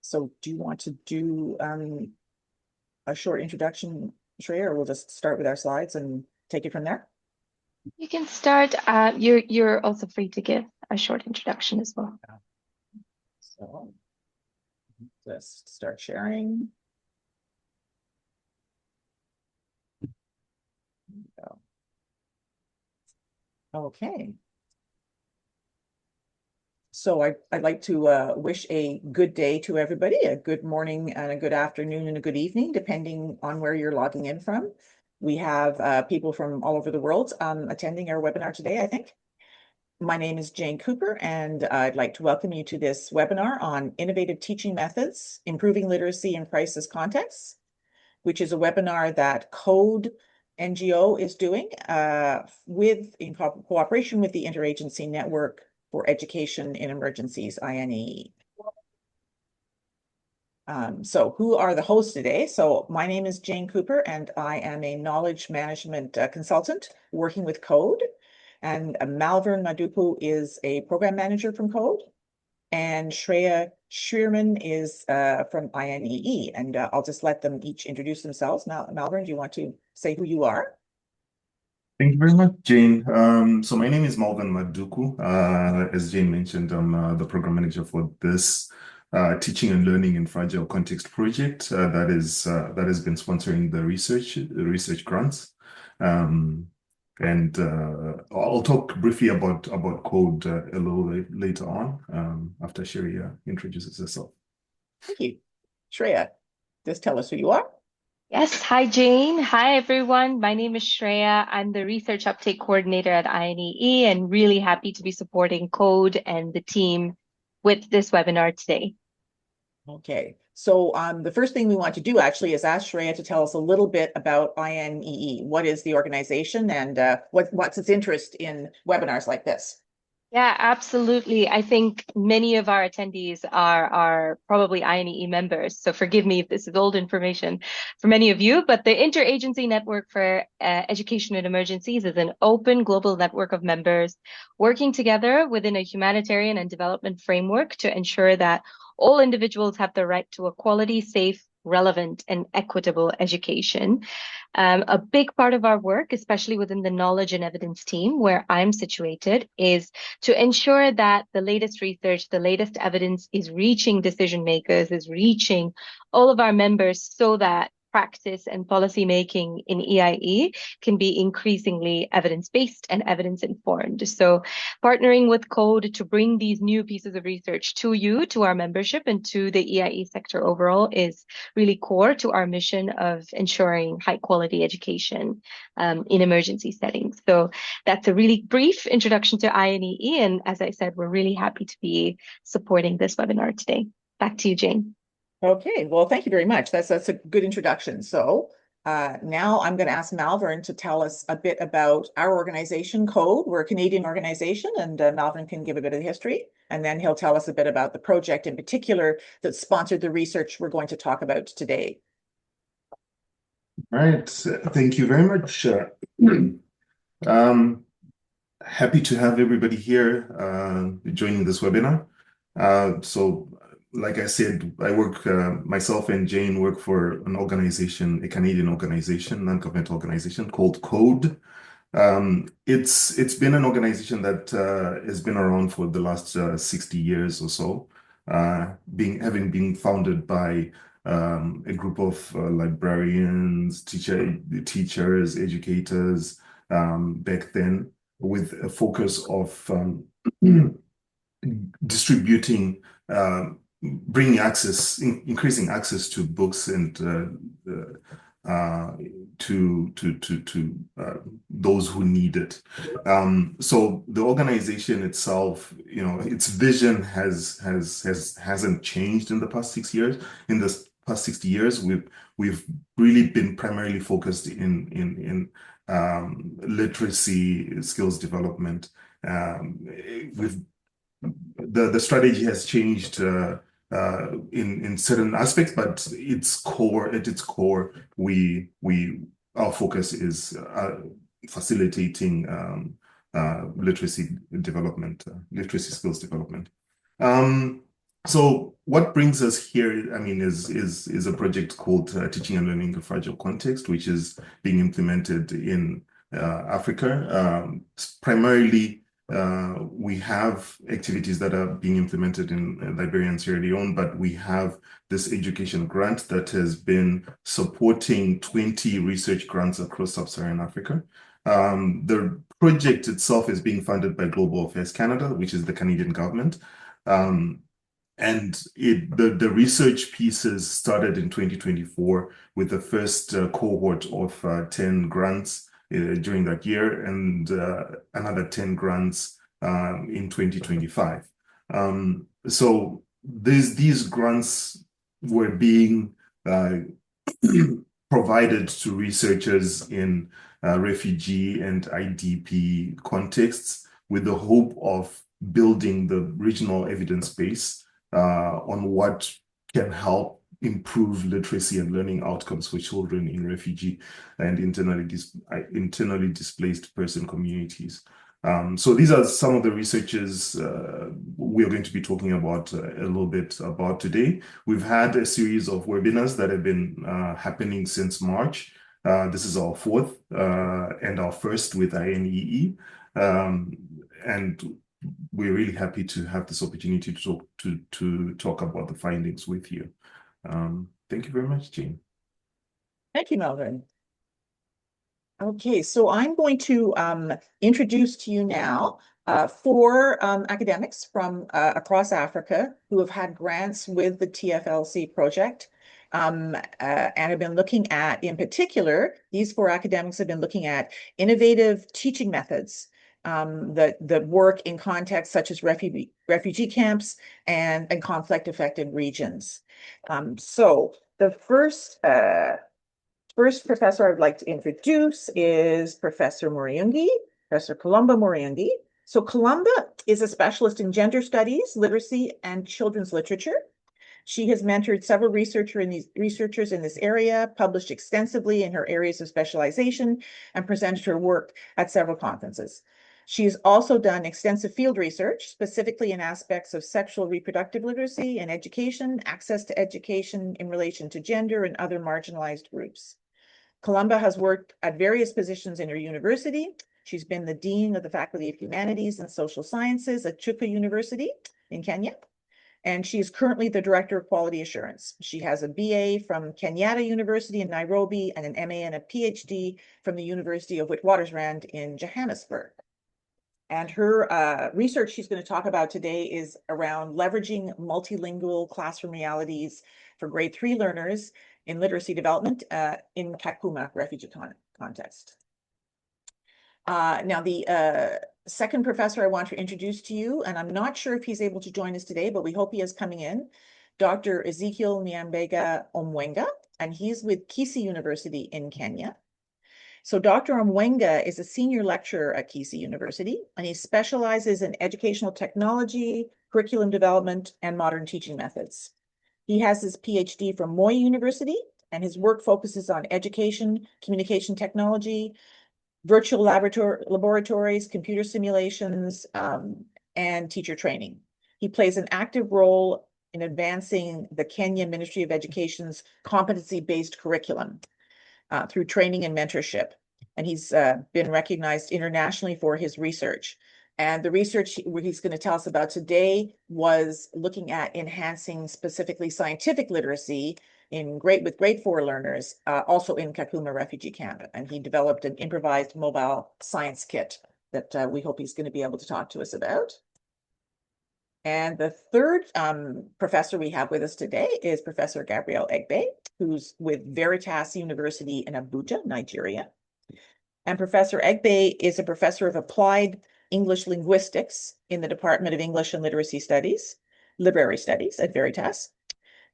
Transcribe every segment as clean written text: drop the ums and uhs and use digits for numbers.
So do you want to do a short introduction, Shreya, or we'll just start with our slides and take it from there? You can start. You're also free to give a short introduction as well. So just start sharing. Okay. So I'd like to wish a good day to everybody, a good morning and a good afternoon and a good evening, depending on where you're logging in from. We have people from all over the world attending our webinar today, I think. My name is Jane Cooper, and I'd like to welcome you to this webinar on innovative teaching methods, improving literacy in crisis contexts, which is a webinar that CODE NGO is doing in cooperation with the Interagency Network for Education in Emergencies, INE. So who are the hosts today? So my name is Jane Cooper, and I am a knowledge management consultant working with CODE. And Malvern Madupu is a program manager from CODE. And Shreya Shearman is from INEE. And I'll just let them each introduce themselves. Malvern, do you want to say who you are? Thank you very much, Jane. So my name is Malvern Maduku. As Jane mentioned, I'm the program manager for this teaching and learning in fragile context project that has been sponsoring the research grants. And I'll talk briefly about CODE a little later on after Shreya introduces herself. Thank you. Shreya, just tell us who you are. Yes. Hi, Jane. Hi, everyone. My name is Shreya. I'm the Research Uptake Coordinator at INEE and really happy to be supporting CODE and the team with this webinar today. Okay. So the first thing we want to do actually is ask Shreya to tell us a little bit about INEE. What is the organization and what's its interest in webinars like this? Yeah, absolutely. I think many of our attendees are probably INEE members, so forgive me if this is old information for many of you, but the Interagency Network for Education in Emergencies is an open global network of members working together within a humanitarian and development framework to ensure that all individuals have the right to a quality, safe, relevant, and equitable education. A big part of our work, especially within the knowledge and evidence team where I'm situated, is to ensure that the latest research, the latest evidence is reaching decision makers, is reaching all of our members so that practice and policy making in EIE can be increasingly evidence-based and evidence-informed. So partnering with CODE to bring these new pieces of research to you, to our membership, and to the EIE sector overall is really core to our mission of ensuring high quality education in emergency settings. So that's a really brief introduction to INEE. And as I said, we're really happy to be supporting this webinar today. Back to you, Jane. Okay, well, thank you very much. That's a good introduction. So now I'm going to ask Malvern to tell us a bit about our organization, CODE. We're a Canadian organization, and Malvern can give a bit of the history, and then he'll tell us a bit about the project in particular that sponsored the research we're going to talk about today. All right, thank you very much. Happy to have everybody here joining this webinar. So, like I said, I work, myself and Jane work for an organization, a Canadian organization, non-governmental organization called CODE. It's been an organization that has been around for the last 60 years or so, having been founded by a group of librarians, teachers, educators back then, with a focus of distributing, bringing access, increasing access to books and to those who need it. So the organization itself, you know, its vision hasn't changed in the past 6 years. In the past 60 years, we've really been primarily focused in literacy skills development. The strategy has changed in certain aspects, but at its core, our focus is facilitating literacy development, literacy skills development. So what brings us here, I mean, is a project called Teaching and Learning in a Fragile Context, which is being implemented in Africa. Primarily, we have activities that are being implemented in Liberia and Sierra Leone, but we have this education grant that has been supporting 20 research grants across sub-Saharan Africa. The project itself is being funded by Global Affairs Canada, which is the Canadian government. And the research pieces started in 2024 with the first cohort of 10 grants during that year, and another 10 grants in 2025. So these grants were being provided to researchers in refugee and IDP contexts with the hope of building the regional evidence base on what can help improve literacy and learning outcomes for children in refugee and internally displaced person communities. So these are some of the researchers we are going to be talking about a little bit about today. We've had a series of webinars that have been happening since March. This is our fourth and our first with INEE. And we're really happy to have this opportunity to talk about the findings with you. Thank you very much, Jane. Thank you, Melvin. Okay, so I'm going to introduce to you now four academics from across Africa who have had grants with the TFLC project and have been looking at, in particular, these four academics have been looking at innovative teaching methods that work in contexts such as refugee camps and conflict-affected regions. So the first professor I'd like to introduce is Professor Muriungi, Professor Colomba Muriungi. So Colomba is a specialist in gender studies, literacy, and children's literature. She has mentored several researchers in this area, published extensively in her areas of specialization, and presented her work at several conferences. She has also done extensive field research, specifically in aspects of sexual reproductive literacy and education, access to education in relation to gender and other marginalized groups. Colomba has worked at various positions in her university. She's been the Dean of the Faculty of Humanities and Social Sciences at Chuka University in Kenya. And she is currently the Director of Quality Assurance. She has a BA from Kenyatta University in Nairobi and an MA and a PhD from the University of Witwatersrand in Johannesburg. And her research she's going to talk about today is around leveraging multilingual classroom realities for grade 3 learners in literacy development in Kakuma refugee context. Now, the second professor I want to introduce to you, and I'm not sure if he's able to join us today, but we hope he is coming in, Dr. Ezekiel Nyambega Omwenga, and he's with Kisii University in Kenya. So Dr. Omwenga is a senior lecturer at Kisii University, and he specializes in educational technology, curriculum development, and modern teaching methods. He has his PhD from Moi University, and his work focuses on education, communication technology, virtual laboratories, computer simulations, and teacher training. He plays an active role in advancing the Kenya Ministry of Education's competency-based curriculum through training and mentorship. And he's been recognized internationally for his research. And the research he's going to tell us about today was looking at enhancing specifically scientific literacy with grade 4 learners, also in Kakuma refugee camp. And he developed an improvised mobile science kit that we hope he's going to be able to talk to us about. And the third professor we have with us today is Professor Gabrielle Egbe, who's with Veritas University in Abuja, Nigeria. And Professor Egbe is a professor of applied English linguistics in the Department of English and Literacy Studies, Library Studies at Veritas.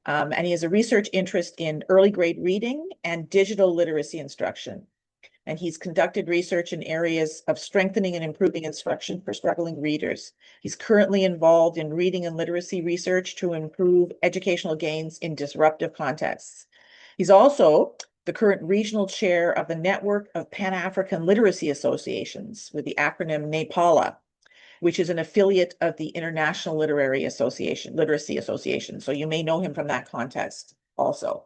And he has a research interest in early grade reading and digital literacy instruction. And he's conducted research in areas of strengthening and improving instruction for struggling readers. He's currently involved in reading and literacy research to improve educational gains in disruptive contexts. He's also the current regional chair of the Network of Pan-African Literacy Associations with the acronym NAPALA. which is an affiliate of the International Literacy Association. So you may know him from that context also.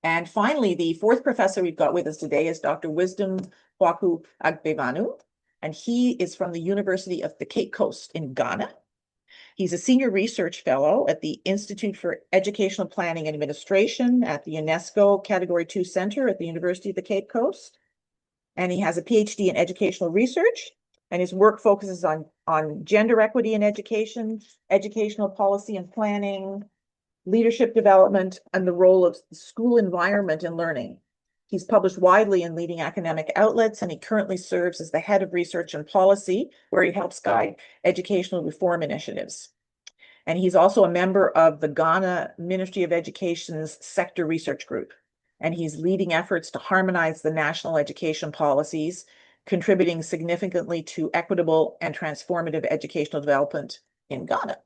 And finally, the fourth professor we've got with us today is Dr. Wisdom Kwaku Agbevanu, and he is from the University of the Cape Coast in Ghana. He's a senior research fellow at the Institute for Educational Planning and Administration at the UNESCO Category 2 Center at the University of the Cape Coast. And he has a PhD in educational research, and his work focuses on gender equity in education, educational policy and planning, leadership development, and the role of the school environment in learning. He's published widely in leading academic outlets, and he currently serves as the head of research and policy, where he helps guide educational reform initiatives. And he's also a member of the Ghana Ministry of Education's Sector Research Group. And he's leading efforts to harmonize the national education policies, contributing significantly to equitable and transformative educational development in Ghana.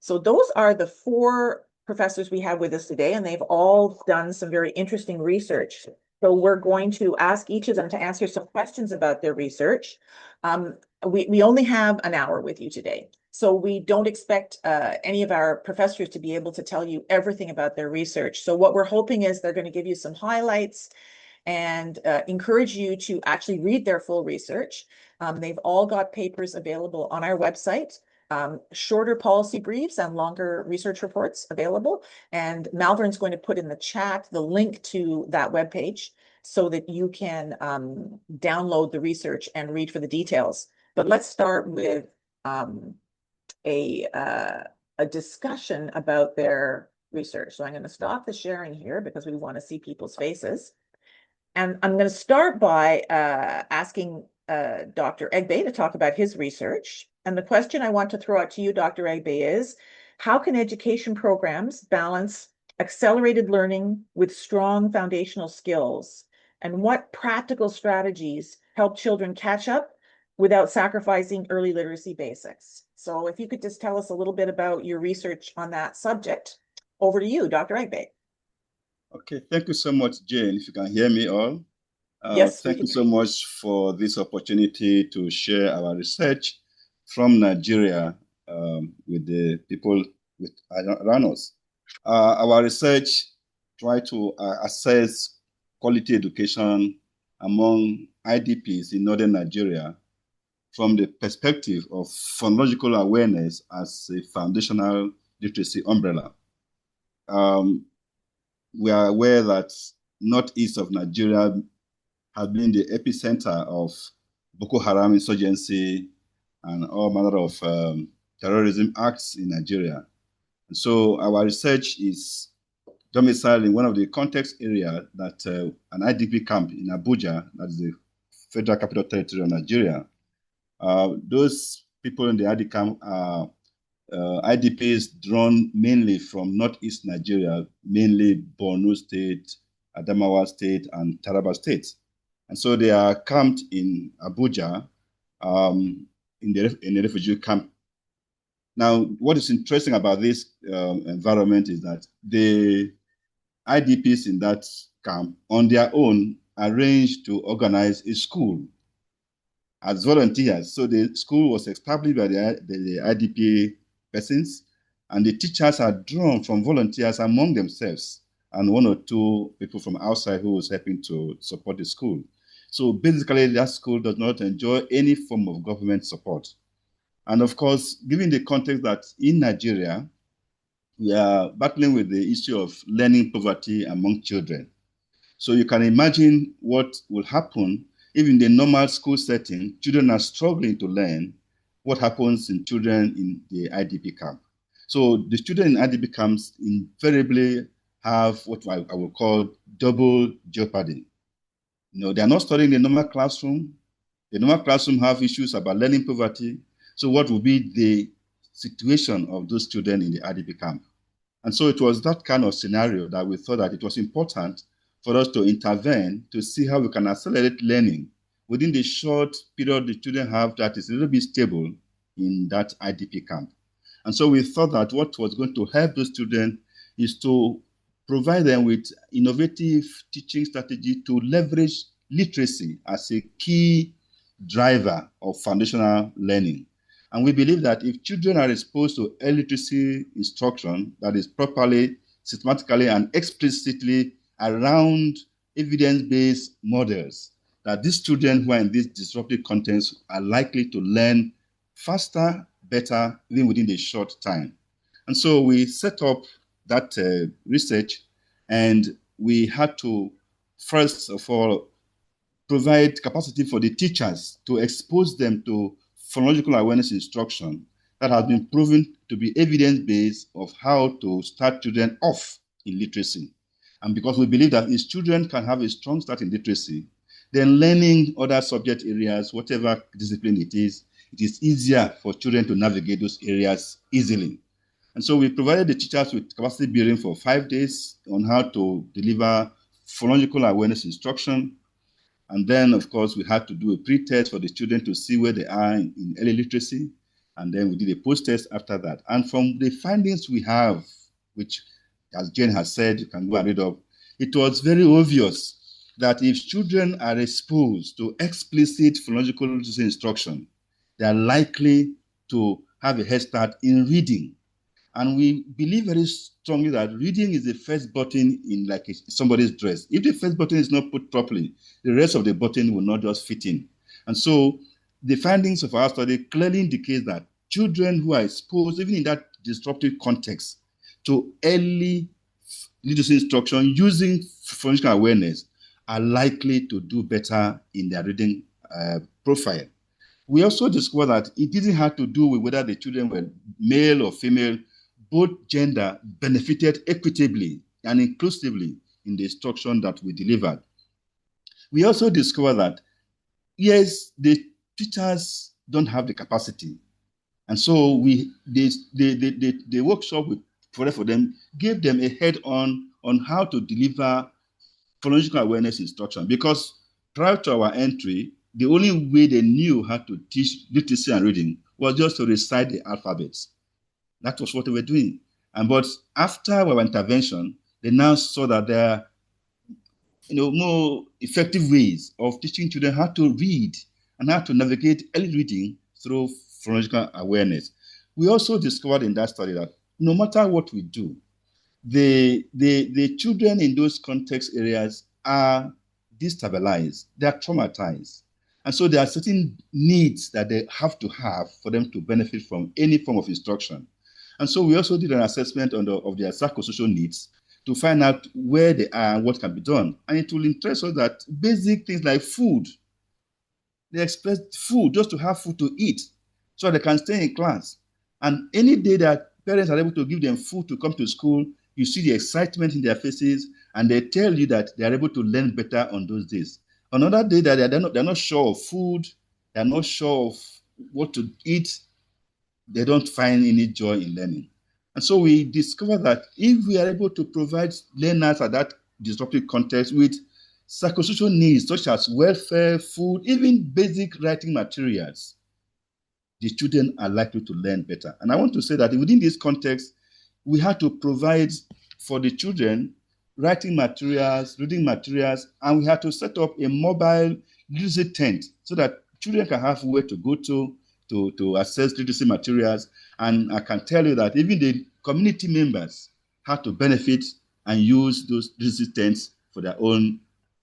So those are the four professors we have with us today, and they've all done some very interesting research. So we're going to ask each of them to answer some questions about their research. We only have an hour with you today, so we don't expect any of our professors to be able to tell you everything about their research. So what we're hoping is they're going to give you some highlights and encourage you to actually read their full research. They've all got papers available on our website. Shorter policy briefs and longer research reports available. And Malvern's going to put in the chat the link to that webpage so that you can download the research and read for the details. But let's start with a discussion about their research. So I'm going to stop the sharing here because we want to see people's faces. And I'm going to start by asking Dr. Egbe to talk about his research. And the question I want to throw out to you, Dr. Egbe, is how can education programs balance accelerated learning with strong foundational skills? And what practical strategies help children catch up without sacrificing early literacy basics? So if you could just tell us a little bit about your research on that subject. Over to you, Dr. Egbe. Okay, thank you so much, Jane, if you can hear me all. Yes. Thank you so much for this opportunity to share our research from Nigeria with the people around us. Our research tried to assess quality education among IDPs in northern Nigeria from the perspective of phonological awareness as a foundational literacy umbrella. We are aware that northeast of Nigeria has been the epicenter of Boko Haram insurgency and all manner of terrorism acts in Nigeria. And so our research is domiciled in one of the context areas that an IDP camp in Abuja, that is the Federal Capital Territory of Nigeria. Those people in the IDP camp are IDPs drawn mainly from northeast Nigeria, mainly Borno State, Adamawa State, and Taraba State. And so they are camped in Abuja in the refugee camp. Now, what is interesting about this environment is that the IDPs in that camp, on their own, arranged to organize a school as volunteers. So the school was established by the IDP persons, and the teachers are drawn from volunteers among themselves, and one or two people from outside who was helping to support the school. So basically, that school does not enjoy any form of government support. And of course, given the context that in Nigeria, we are battling with the issue of learning poverty among children. So you can imagine what will happen if in the normal school setting, children are struggling to learn, what happens in children in the IDP camp. So the children in IDP camps invariably have what I will call double jeopardy. You know, they are not studying the normal classroom. The normal classroom have issues about learning poverty. So what will be the situation of those children in the IDP camp? And so it was that kind of scenario that we thought that it was important for us to intervene to see how we can accelerate learning within the short period the children have that is a little bit stable in that IDP camp. And so we thought that what was going to help those children is to provide them with innovative teaching strategy to leverage literacy as a key driver of foundational learning. And we believe that if children are exposed to early literacy instruction that is properly, systematically, and explicitly around evidence-based models, that these children who are in these disruptive contexts are likely to learn faster, better, even within a short time. And so we set up that research, and we had to, first of all, provide capacity for the teachers to expose them to phonological awareness instruction that has been proven to be evidence-based of how to start children off in literacy. And because we believe that if children can have a strong start in literacy, then learning other subject areas, whatever discipline it is easier for children to navigate those areas easily. And so we provided the teachers with capacity building for 5 days on how to deliver phonological awareness instruction. And then, of course, we had to do a pre-test for the children to see where they are in early literacy. And then we did a post-test after that. And from the findings we have, which, as Jane has said, you can go and read up, it was very obvious that if children are exposed to explicit phonological literacy instruction, they are likely to have a head start in reading. And we believe very strongly that reading is the first button in like somebody's dress. If the first button is not put properly, the rest of the button will not just fit in. And so the findings of our study clearly indicate that children who are exposed, even in that disruptive context, to early literacy instruction using phonological awareness are likely to do better in their reading profile. We also discovered that it didn't have to do with whether the children were male or female. Both gender benefited equitably and inclusively in the instruction that we delivered. We also discovered that, yes, the teachers don't have the capacity. And so the workshop we provided for them gave them a head-on on how to deliver phonological awareness instruction, because prior to our entry, the only way they knew how to teach literacy and reading was just to recite the alphabets. That was what they were doing. But after our intervention, they now saw that there are more effective ways of teaching children how to read and how to navigate early reading through phonological awareness. We also discovered in that study that no matter what we do, the children in those context areas are destabilized, they are traumatized. And so there are certain needs that they have to have for them to benefit from any form of instruction. And so we also did an assessment of their psychosocial needs to find out where they are and what can be done. And it will interest us that basic things like food, they expect food, just to have food to eat so they can stay in class. And any day that parents are able to give them food to come to school, you see the excitement in their faces, and they tell you that they are able to learn better on those days. Another day that they're not sure of food, they're not sure of what to eat, they don't find any joy in learning. And so we discovered that if we are able to provide learners at that disruptive context with psychosocial needs such as welfare, food, even basic writing materials, the children are likely to learn better. And I want to say that within this context, we had to provide for the children writing materials, reading materials, and we had to set up a mobile literacy tent so that children can have where to go to access literacy materials. And I can tell you that even the community members had to benefit and use those literacy tents for their own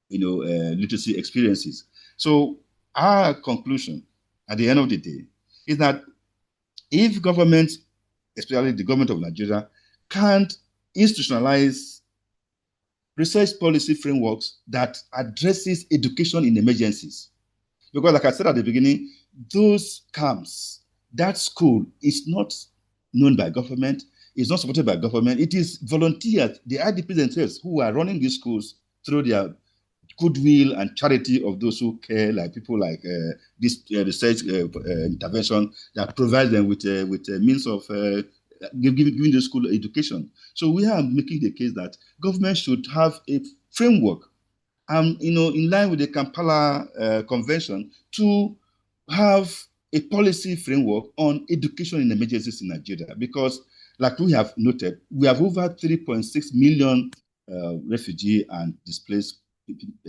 literacy experiences. So our conclusion at the end of the day is that if government, especially the government of Nigeria, can't institutionalize research policy frameworks that addresses education in emergencies, because like I said at the beginning, those camps, that school is not known by government, it's not supported by government, it is volunteers, the IDPs themselves who are running these schools through their goodwill and charity of those who care, like people like this research intervention that provides them with a means of giving the school education. So we are making the case that government should have a framework, in line with the Kampala Convention, to have a policy framework on education in emergencies in Nigeria. Because, like we have noted, we have over 3.6 million refugee and displaced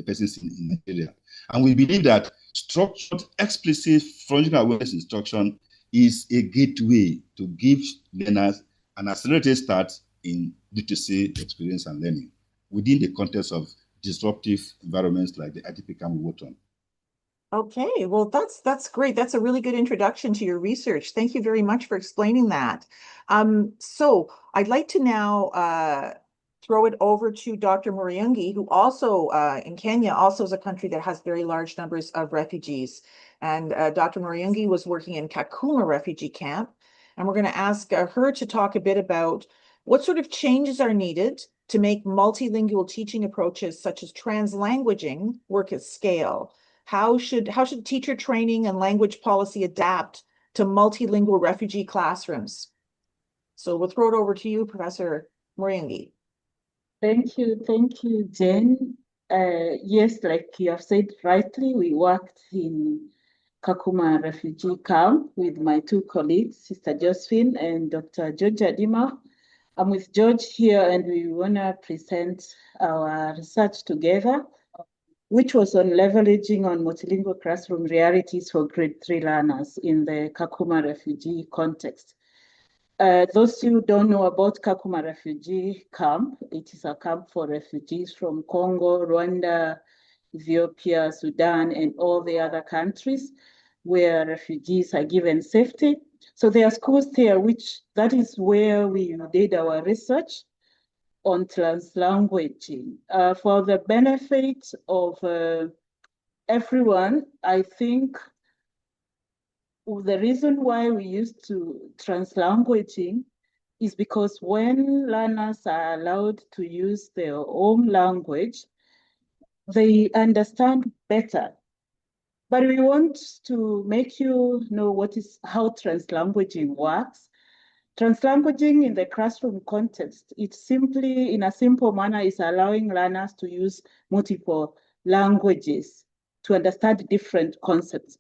persons in Nigeria. And we believe that Structured, explicit forensic awareness instruction is a gateway to give learners an accelerated start in literacy experience and learning within the context of disruptive environments like the ITP camp we worked on. Okay, well, that's great. That's a really good introduction to your research. Thank you very much for explaining that. So I'd like to now throw it over to Dr. Muriungi, who also in Kenya also is a country that has very large numbers of refugees. And Dr. Muriungi was working in Kakuma refugee camp. And we're going to ask her to talk a bit about what sort of changes are needed to make multilingual teaching approaches such as translanguaging work at scale. How should teacher training and language policy adapt to multilingual refugee classrooms? So we'll throw it over to you, Professor Muriungi. Thank you, Jen. Yes, like you have said rightly, we worked in Kakuma refugee camp with my two colleagues, Sister Josephine and Dr. Georgia Dima. I'm with George here, and we want to present our research together, which was on leveraging on multilingual classroom realities for grade 3 learners in the Kakuma refugee context. Those who don't know about Kakuma refugee camp, it is a camp for refugees from Congo, Rwanda, Ethiopia, Sudan, and all the other countries where refugees are given safety. So there are schools there, that is where we did our research on translanguaging. For the benefit of everyone, I think the reason why we used to translanguaging is because when learners are allowed to use their own language, they understand better. But we want to make you know how translanguaging works. Translanguaging in the classroom context, it simply, in a simple manner, is allowing learners to use multiple languages to understand different concepts.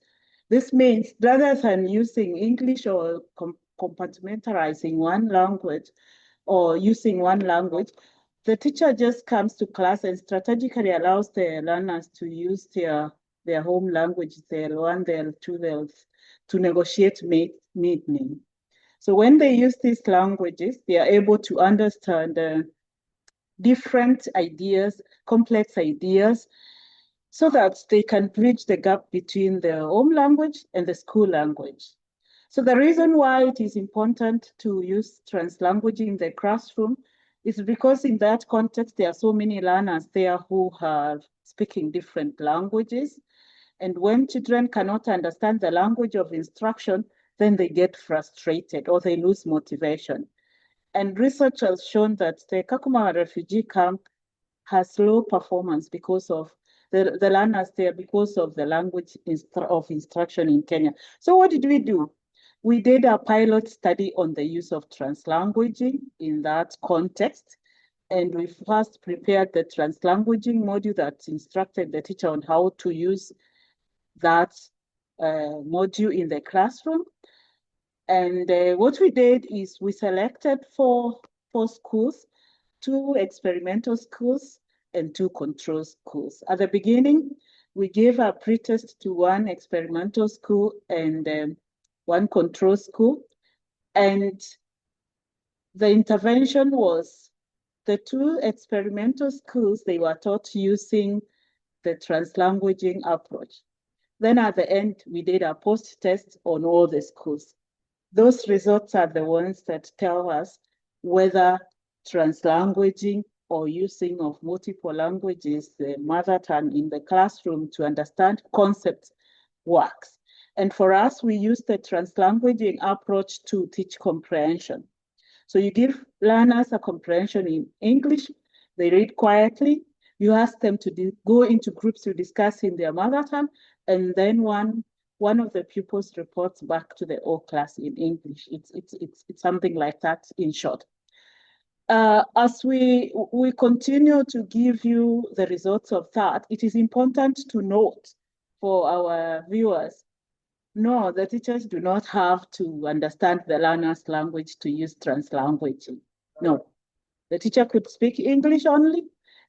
This means rather than using English or compartmentalizing one language or using one language, the teacher just comes to class and strategically allows the learners to use their home language, their one, their two, to negotiate meaning. So when they use these languages, they are able to understand different ideas, complex ideas, so that they can bridge the gap between their home language and the school language. So the reason why it is important to use translanguaging in the classroom is because in that context, there are so many learners there who are speaking different languages. And when children cannot understand the language of instruction, then they get frustrated or they lose motivation. And research has shown that the Kakuma refugee camp has low performance because of the learners there, because of the language of instruction in Kenya. So what did we do? We did a pilot study on the use of translanguaging in that context. And we first prepared the translanguaging module that instructed the teacher on how to use that module in the classroom. And what we did is we selected four schools, 2 experimental schools and 2 control schools. At the beginning, we gave a pretest to 1 experimental school and 1 control school. And the intervention was the 2 experimental schools, they were taught using the translanguaging approach. Then at the end, we did a post-test on all the schools. Those results are the ones that tell us whether translanguaging or using of multiple languages, the mother tongue in the classroom to understand concepts works. And for us, we use the translanguaging approach to teach comprehension. So you give learners a comprehension in English, they read quietly, you ask them to go into groups to discuss in their mother tongue, and then one of the pupils reports back to the whole class in English. It's something like that in short. As we continue to give you the results of that, it is important to note for our viewers, no, the teachers do not have to understand the learner's language to use translanguaging. No, the teacher could speak English only,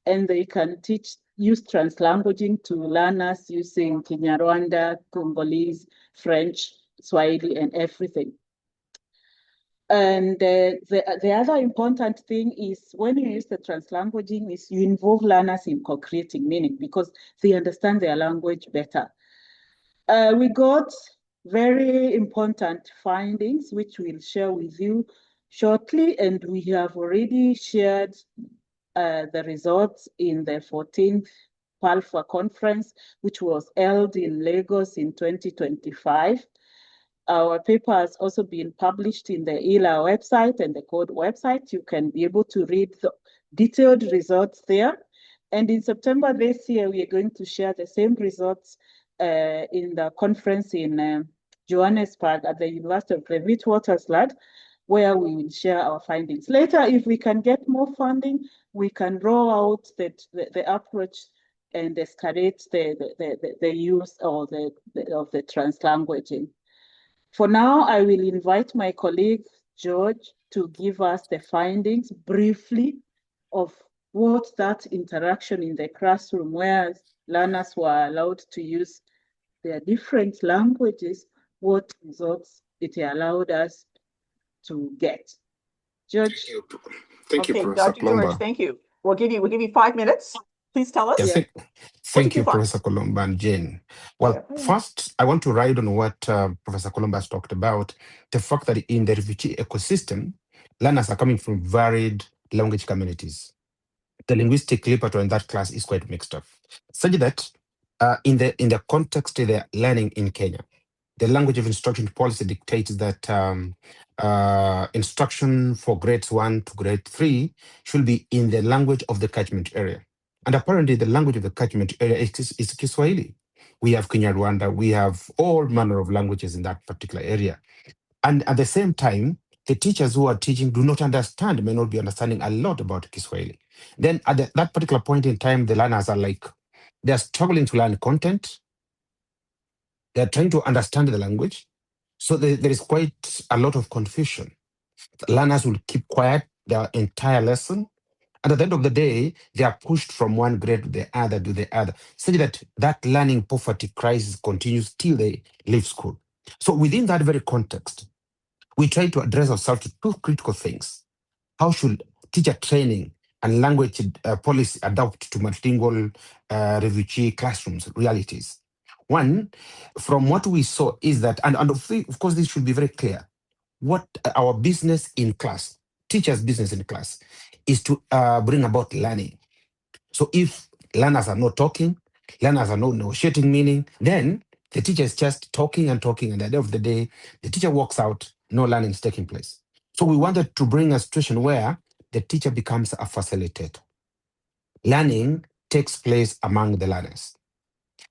and they can teach use translanguaging to learners using Kinyarwanda, Congolese, French, Swahili, and everything. And the other important thing is when you use the translanguaging is you involve learners in co-creating meaning because they understand their language better. We got very important findings, which we'll share with you shortly, and we have already shared the results in the 14th PALFA conference, which was held in Lagos in 2025. Our paper has also been published in the ELA website and the CODE website. You can be able to read the detailed results there. And in September this year, we are going to share the same results in the conference in Johannesburg at the University of the Witwatersrand, where we will share our findings. Later, if we can get more funding, we can roll out the approach and escalate the use of the translanguaging. For now, I will invite my colleague, George, to give us the findings briefly of what that interaction in the classroom where learners were allowed to use their different languages, what results it allowed us to get. George. Thank you, Okay, Professor Dr. George, Colomba. thank you. We'll give you 5 minutes. Please tell us. Yeah, thank you, find? Professor Colomba and Jane. Well, first, I want to ride on what Professor Colomba has talked about, the fact that in the refugee ecosystem, learners are coming from varied language communities. The linguistic repertoire in that class is quite mixed up, such that in the context of the learning in Kenya, the language of instruction policy dictates that instruction for grades 1 to grade 3 should be in the language of the catchment area. And apparently the language of the catchment area is Kiswahili. We have Kinyarwanda, we have all manner of languages in that particular area. And at the same time, the teachers who are teaching do not understand, may not be understanding a lot about Kiswahili. Then at that particular point in time, the learners are like, they're struggling to learn content. They're trying to understand the language. So there is quite a lot of confusion. Learners will keep quiet their entire lesson. And at the end of the day, they are pushed from one grade to the other, such that learning poverty crisis continues till they leave school. So within that very context, we try to address ourselves to two critical things. How should teacher training and language policy adapt to multilingual refugee classrooms realities? One, from what we saw is that, and of course this should be very clear, what our business in class, teachers' business in class, is to bring about learning. So if learners are not talking, learners are not negotiating meaning, then the teacher is just talking, and at the end of the day, the teacher walks out, no learning is taking place. So we wanted to bring a situation where the teacher becomes a facilitator. Learning takes place among the learners.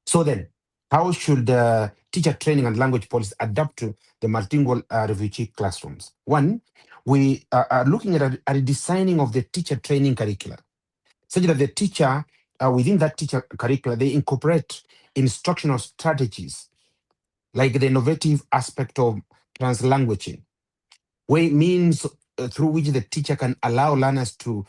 So then, how should teacher training and language policy adapt to the multilingual refugee classrooms? One, we are looking at a designing of the teacher training curricula, such that the teacher, within that teacher curricula, they incorporate instructional strategies, like the innovative aspect of translanguaging, means through which the teacher can allow learners to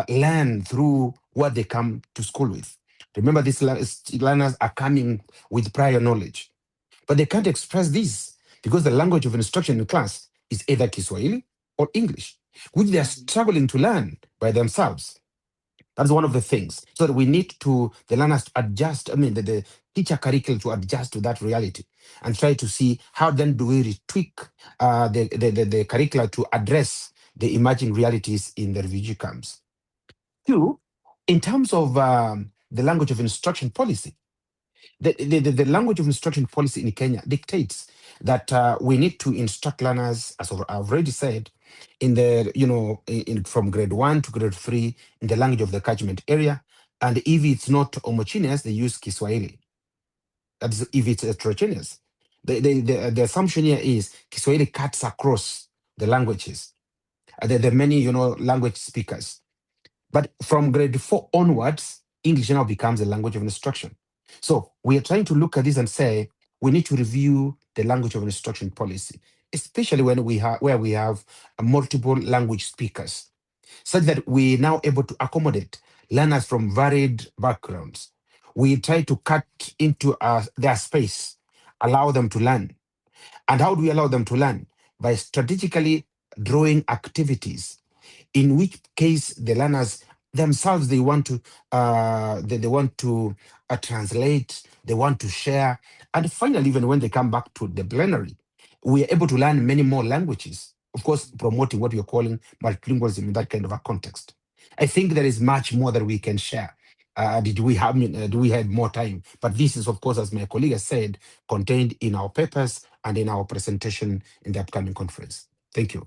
learn through what they come to school with. Remember, these learners are coming with prior knowledge, but they can't express this because the language of instruction in class is either Kiswahili or English, which they are struggling to learn by themselves. That's one of the things. So that we need the learners to adjust, the teacher curriculum to adjust to that reality and try to see how then do we tweak the curricula to address the emerging realities in the refugee camps. Two, in terms of the language of instruction policy, the language of instruction policy in Kenya dictates that we need to instruct learners, as I've already said, from grade 1 to grade 3 in the language of the catchment area. And if it's not homogeneous, they use Kiswahili. That's if it's heterogeneous. The assumption here is Kiswahili cuts across the languages. There are many, language speakers. But from grade 4 onwards, English now becomes a language of instruction. So we are trying to look at this and say, we need to review the language of instruction policy, especially where we have multiple language speakers, such that we're now able to accommodate learners from varied backgrounds. We try to cut into their space, allow them to learn. And how do we allow them to learn? By strategically drawing activities, in which case the learners themselves, they want to translate, they want to share. And finally, even when they come back to the plenary, we are able to learn many more languages, of course, promoting what you're calling multilingualism in that kind of a context. I think there is much more that we can share. Do we have more time? But this is, of course, as my colleague has said, contained in our papers and in our presentation in the upcoming conference. Thank you.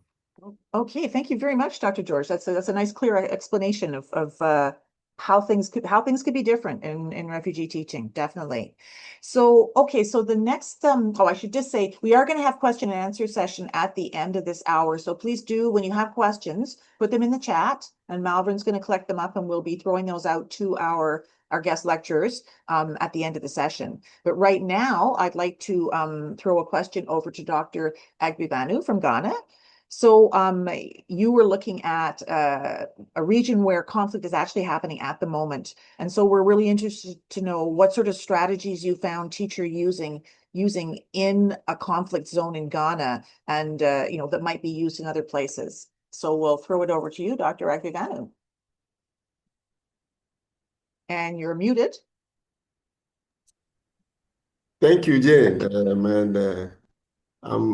Okay, thank you very much, Dr. George. That's a nice, clear explanation of how things could be different in refugee teaching, definitely. So, okay, so the next I should just say we are going to have question and answer session at the end of this hour. So please do, when you have questions, put them in the chat, and Malvern's going to collect them up, and we'll be throwing those out to our guest lecturers at the end of the session. But right now, I'd like to throw a question over to Dr. Agbivanu from Ghana. So you were looking at a region where conflict is actually happening at the moment. And so we're really interested to know what sort of strategies you found teacher using in a conflict zone in Ghana and, that might be used in other places. So we'll throw it over to you, Dr. Agbivanu. And you're muted. Thank you, Jane.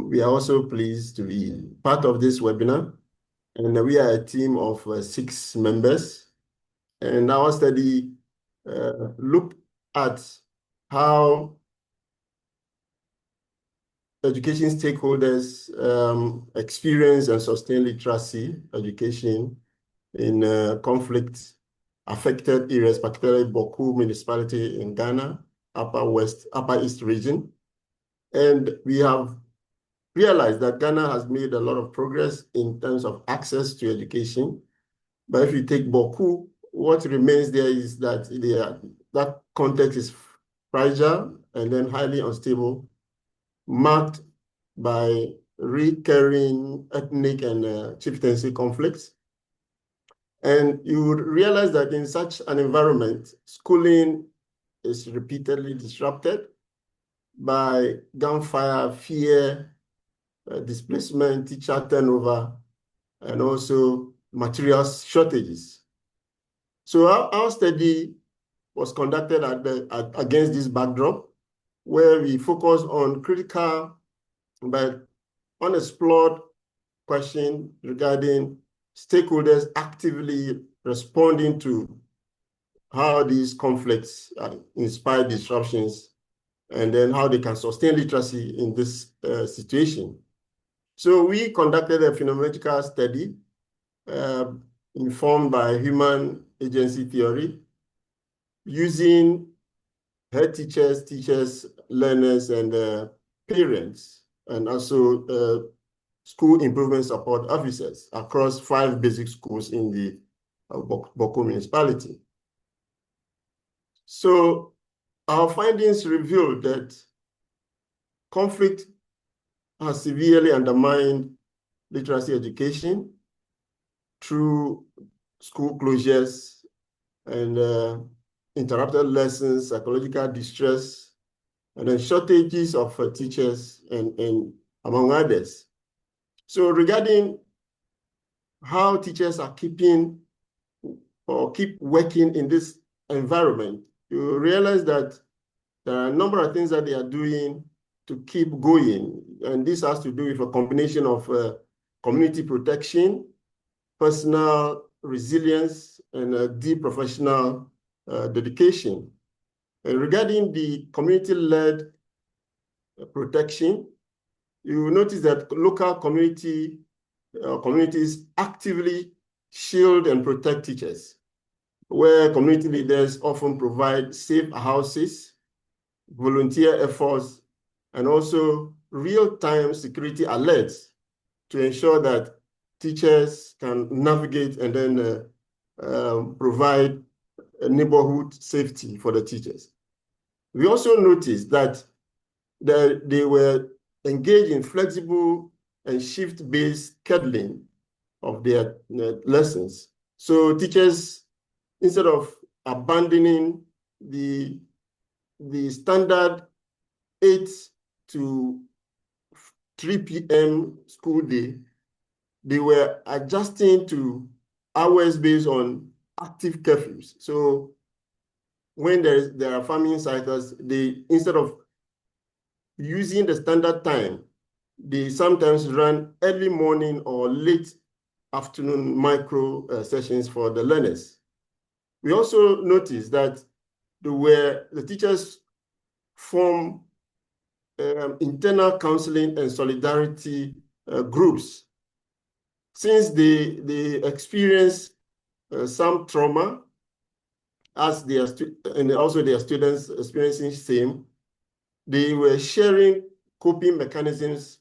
We are also pleased to be part of this webinar, and we are a team of 6 members, and our study looked at how education stakeholders experience and sustain literacy education in conflict-affected areas, particularly Boku municipality in Ghana, Upper East region. And we have realized that Ghana has made a lot of progress in terms of access to education. But if you take Boku, what remains there is that that context is fragile and then highly unstable, marked by recurring ethnic and chieftaincy conflicts. And you would realize that in such an environment, schooling is repeatedly disrupted by gunfire, fear, displacement, teacher turnover, and also materials shortages. So our study was conducted against this backdrop, where we focus on critical but unexplored questions regarding stakeholders actively responding to how these conflicts inspire disruptions, and then how they can sustain literacy in this situation. So we conducted a phenomenological study informed by human agency theory, using head teachers, learners, and parents, and also school improvement support officers across 5 basic schools in the Boku municipality. So our findings revealed that conflict has severely undermined literacy education through school closures and interrupted lessons, psychological distress, and then shortages of teachers and among others. So regarding how teachers are keep working in this environment, you realize that there are a number of things that they are doing to keep going. And this has to do with a combination of community protection, personal resilience, and deep professional dedication. Regarding the community-led protection, you will notice that local communities actively shield and protect teachers, where community leaders often provide safe houses, volunteer efforts, and also real-time security alerts to ensure that teachers can navigate and then provide a neighborhood safety for the teachers. We also noticed that they were engaged in flexible and shift-based scheduling of their lessons. So teachers instead of abandoning the standard 8 to 3 p.m. school day, they were adjusting to hours based on active curfews. So when there are farming cycles, they, instead of using the standard time, they sometimes run early morning or late afternoon micro sessions for the learners. We also noticed that the teachers form internal counseling and solidarity groups. Since they experience some trauma, as and also their students experiencing same, they were sharing coping mechanisms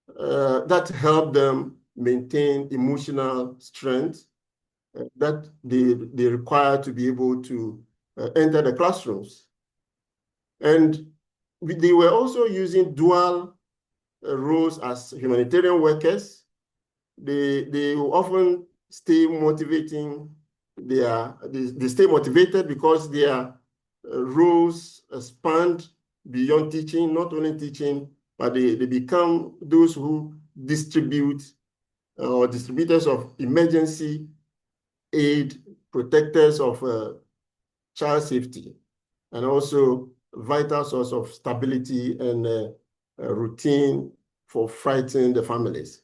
that help them maintain emotional strength that they require to be able to enter the classrooms. And they were also using dual roles as humanitarian workers. They often stay motivating. They stay motivated because their roles expand beyond teaching, not only teaching, but they become those who distribute or distributors of emergency aid, protectors of child safety, and also vital source of stability and routine for frightening the families.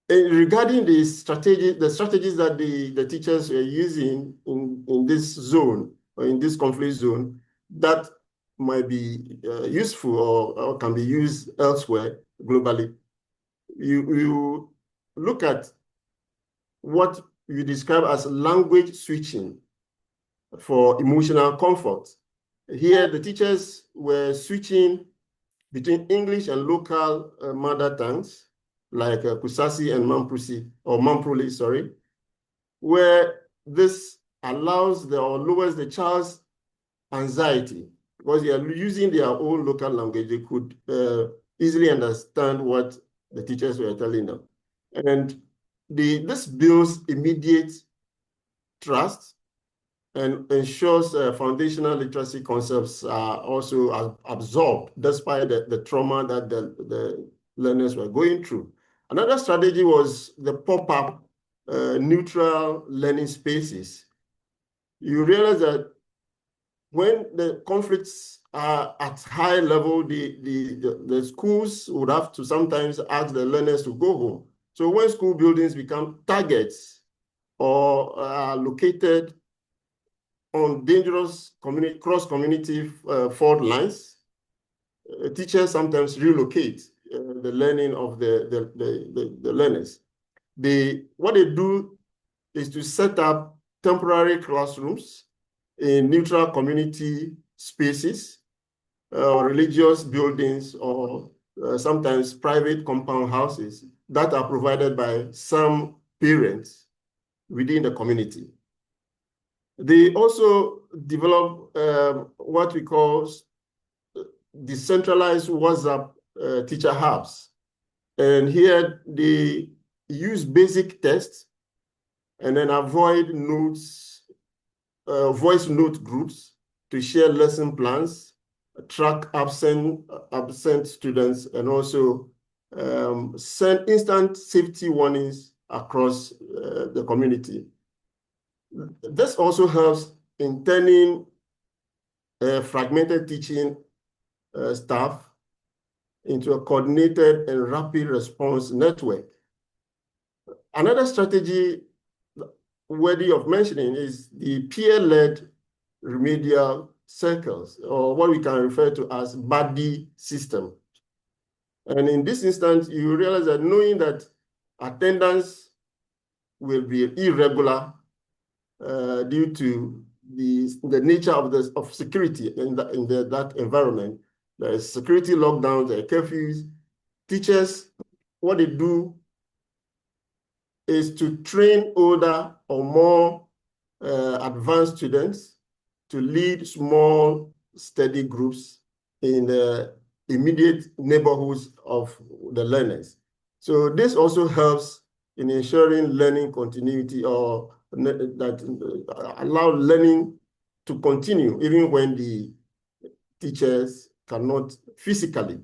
And regarding the strategies that the teachers are using in this zone or in this conflict zone that might be useful or can be used elsewhere globally, you look at what you describe as language switching for emotional comfort. Here, the teachers were switching between English and local mother tongues, like Kusasi and Mampruli, sorry, where this allows or lowers the child's anxiety because they are using their own local language. They could easily understand what the teachers were telling them. And this builds immediate trust and ensures foundational literacy concepts are also absorbed despite the trauma that the learners were going through. Another strategy was the pop-up neutral learning spaces. You realize that when the conflicts are at high level, the schools would have to sometimes ask the learners to go home. So when school buildings become targets or are located on dangerous cross-community fault lines, teachers sometimes relocate the learning of the learners. What they do is to set up temporary classrooms in neutral community spaces, religious buildings, or sometimes private compound houses that are provided by some parents within the community. They also develop what we call decentralized WhatsApp teacher hubs. And here they use basic text and then avoid notes, voice note groups to share lesson plans, track absent students, and also send instant safety warnings across the community. This also helps in turning fragmented teaching staff into a coordinated and rapid response network. Another strategy worthy of mentioning is the peer-led remedial circles, or what we can refer to as buddy system. And in this instance, you realize that knowing that attendance will be irregular due to the nature of security in that environment. There is security lockdowns, there are curfews. Teachers, what they do is to train older or more advanced students to lead small, steady groups in the immediate neighborhoods of the learners. So this also helps in ensuring learning continuity or that allow learning to continue even when the teachers cannot physically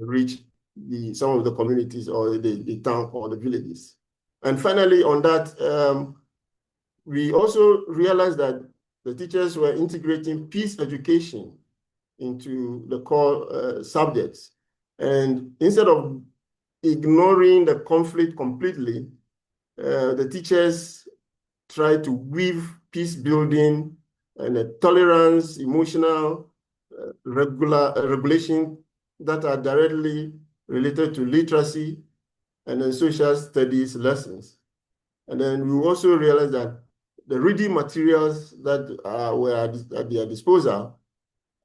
reach some of the communities or the town or the villages. And finally, on that, we also realized that the teachers were integrating peace education into the core subjects. And instead of ignoring the conflict completely, the teachers try to weave peace building and tolerance, emotional regulation that are directly related to literacy and then social studies lessons. And then we also realized that the reading materials that were at their disposal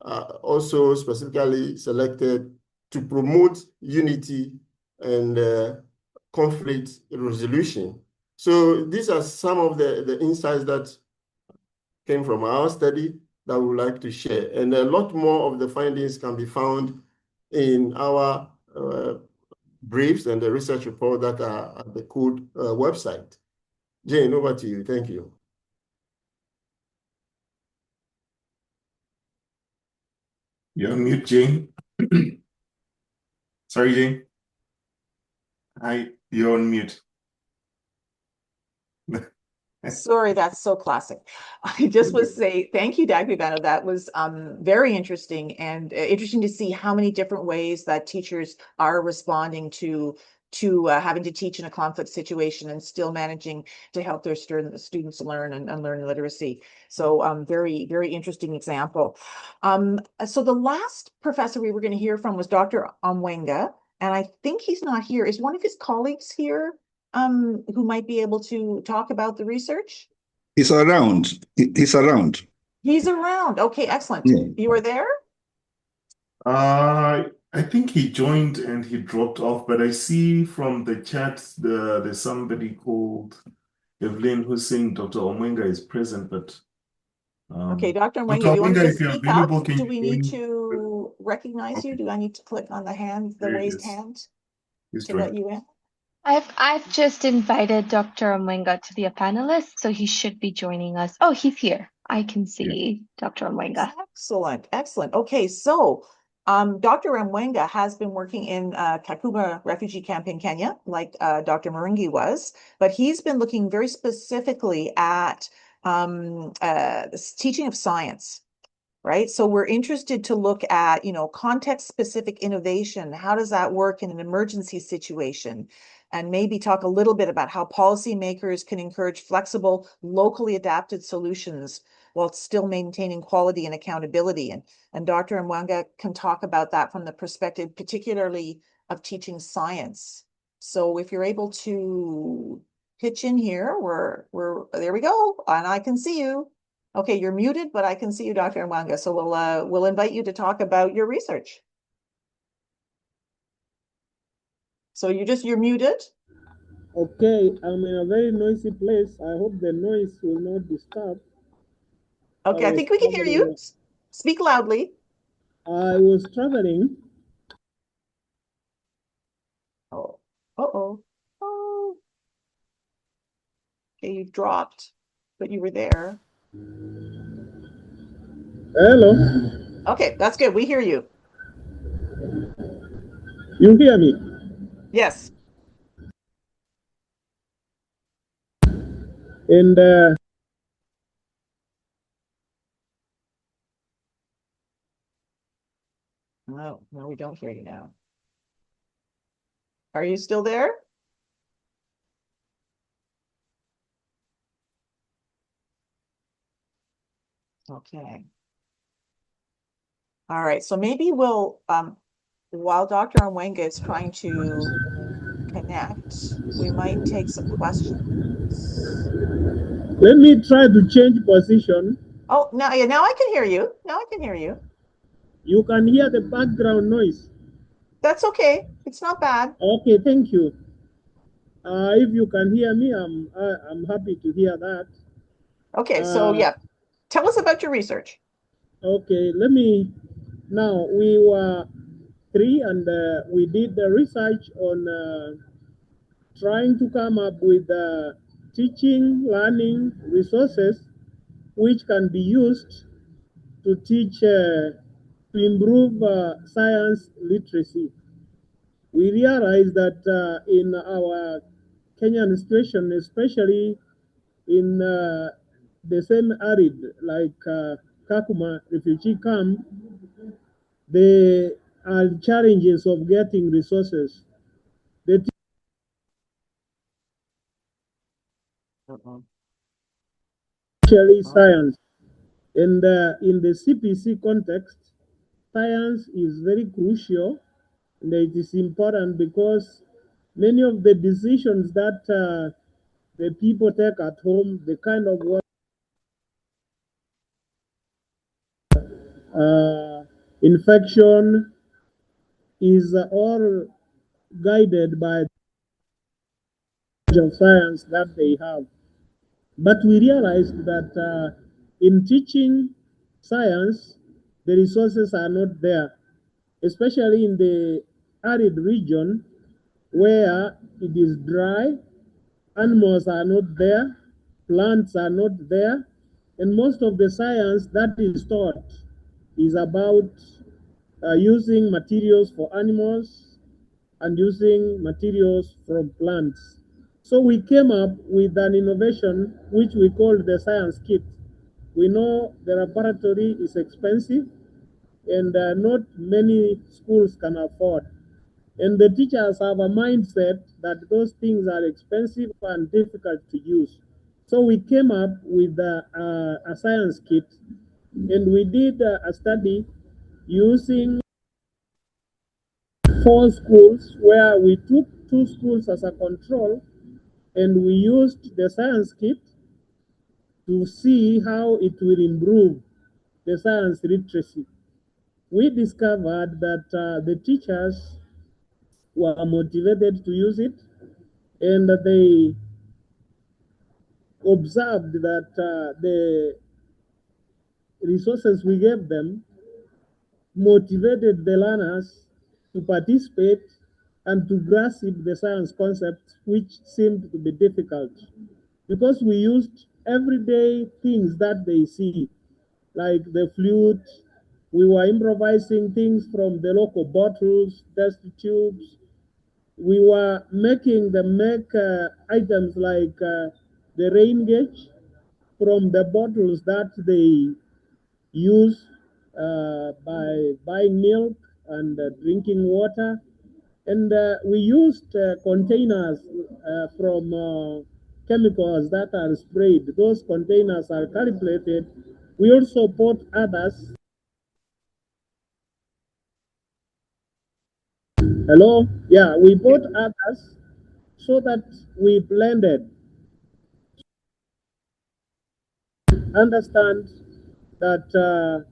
are also specifically selected to promote unity and conflict resolution. So these are some of the insights that came from our study that we would like to share. And a lot more of the findings can be found in our briefs and the research report that are at the CODE website. Jane, over to you. Thank you. You're on mute, Jane. Sorry, Jane. Hi, you're on mute. Sorry, that's so classic. I just was say thank you, Dagbibano. That was very interesting and interesting to see how many different ways that teachers are responding to having to teach in a conflict situation and still managing to help their students learn and learn literacy. So very, very interesting example. So the last professor we were going to hear from was Dr. Omwenga, and I think he's not here. Is one of his colleagues here? Who might be able to talk about the research? He's around. He's around. He's around. Okay, excellent. Yeah. You were there? I think he joined and he dropped off, but I see from the chat there's somebody called Evelyn who's saying Dr. Omwenga is present, but okay, Dr. Omwenga, Dr. do you want to Omwenga, just if you're speak up? available, can Do you we need join? to recognize Okay. you? Do I need to click on the There he raised is. hand He's to let joined. you in? I've just invited Dr. Omwenga to be a panelist, so he should be joining us. Oh, he's here. I can see Dr. Omwenga. Excellent, excellent. Okay, so Dr. Omwenga has been working in Kakuma refugee camp in Kenya, like Dr. Muriungi was, but he's been looking very specifically at this teaching of science. Right. So we're interested to look at, context specific innovation. How does that work in an emergency situation? And maybe talk a little bit about how policymakers can encourage flexible, locally adapted solutions while still maintaining quality and accountability. And Dr. Mwanga can talk about that from the perspective, particularly of teaching science. So if you're able to pitch in here, there we go. And I can see you. Okay, you're muted, but I can see you, Dr. Mwanga. So we'll invite you to talk about your research. So you're muted. Okay, I'm in a very noisy place. I hope the noise will not disturb. Okay, I think we can hear you. Speak loudly. I was traveling. Oh, uh-oh. Oh. Okay, you dropped, but you were there. Hello. Okay, that's good. We hear you. You hear me? Yes. And No, we don't hear you now. Are you still there? Okay. All right, so maybe we'll, while Dr. Omwenga is trying to connect, we might take some questions. let me try to change position. Oh, now I can hear you. Now I can hear you. You can hear the background noise. That's okay. It's not bad. Okay, thank you. If you can hear me, I'm happy to hear that. Okay, so yeah, tell us about your research. Okay, now we were three and we did the research on trying to come up with teaching, learning resources which can be used to teach, to improve science literacy. We realize that in our Kenyan situation, especially in the semi-arid, like Kakuma refugee camp, there are challenges of getting resources. The especially science. And in the CPC context, science is very crucial, and it is important because many of the decisions that the people take at home, the kind of work, infection is all guided by the of science that they have. But we realized that in teaching science, the resources are not there, especially in the arid region where it is dry, animals are not there, plants are not there, and most of the science that is taught is about using materials for animals and using materials from plants. So we came up with an innovation which we called the science kit. We know the laboratory is expensive and not many schools can afford. And the teachers have a mindset that those things are expensive and difficult to use. So we came up with a science kit, and we did a study using 4 schools where we took 2 schools as a control, and we used the science kit to see how it will improve the science literacy. We discovered that the teachers were motivated to use it, and they observed that the resources we gave them motivated the learners to participate and to grasp the science concepts, which seemed to be difficult because we used everyday things that they see, like the flute. We were improvising things from the local bottles, test tubes. We were making them make items like the rain gauge from the bottles that they use by buying milk and drinking water. And we used containers from chemicals that are sprayed. Those containers are calibrated. We also bought others. Hello? Yeah, we bought others so that we blended. Understand that